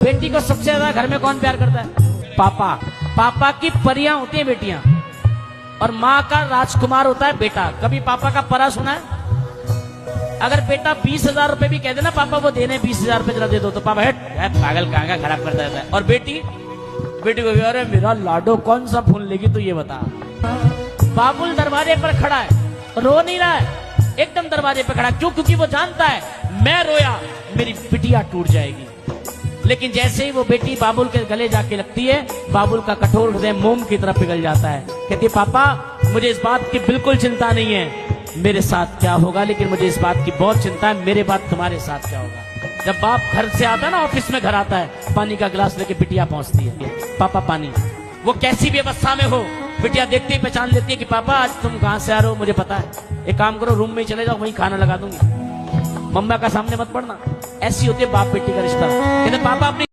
बेटी को सबसे ज्यादा घर में कौन प्यार करता है? पापा। पापा की परियां होती हैं बेटियां, और माँ का राजकुमार होता है बेटा। कभी पापा का परा सुना है? अगर बेटा 20,000 रुपए भी कह देना पापा वो देने 20,000 रुपए जरा दे दो, तो पापा है पागल कहाँ का खराब करता रहता है। और बेटी को अरे मेरा लाडो कौन सा फूल लेगी तो ये बता। बाबुल दरवाजे पर खड़ा है, रो नहीं रहा है, एकदम दरवाजे पर खड़ा। क्यों? क्योंकि वो जानता है मैं रोया मेरी बिटिया टूट जाएगी। लेकिन जैसे ही वो बेटी बाबुल के गले जाके लगती है, बाबुल का कठोर हृदय मोम की तरफ पिघल जाता है। कहती पापा मुझे इस बात की बिल्कुल चिंता नहीं है मेरे साथ क्या होगा, लेकिन मुझे इस बात की बहुत चिंता है मेरे बाद तुम्हारे साथ क्या होगा। जब बाप घर से आता है ना, ऑफिस में घर आता है, पानी का गिलास लेके बिटिया पहुंचती है, पापा पानी। वो कैसी भी अवस्था में हो, बिटिया देखते ही पहचान लेती है कि पापा आज तुम कहां से आ रहे हो, मुझे पता है, एक काम करो रूम में ही चले जाओ, वहीं खाना लगा दूंगी, मम्मा का सामने मत पड़ना। ऐसी होती है बाप बेटी का रिश्ता। कहते पापा अपनी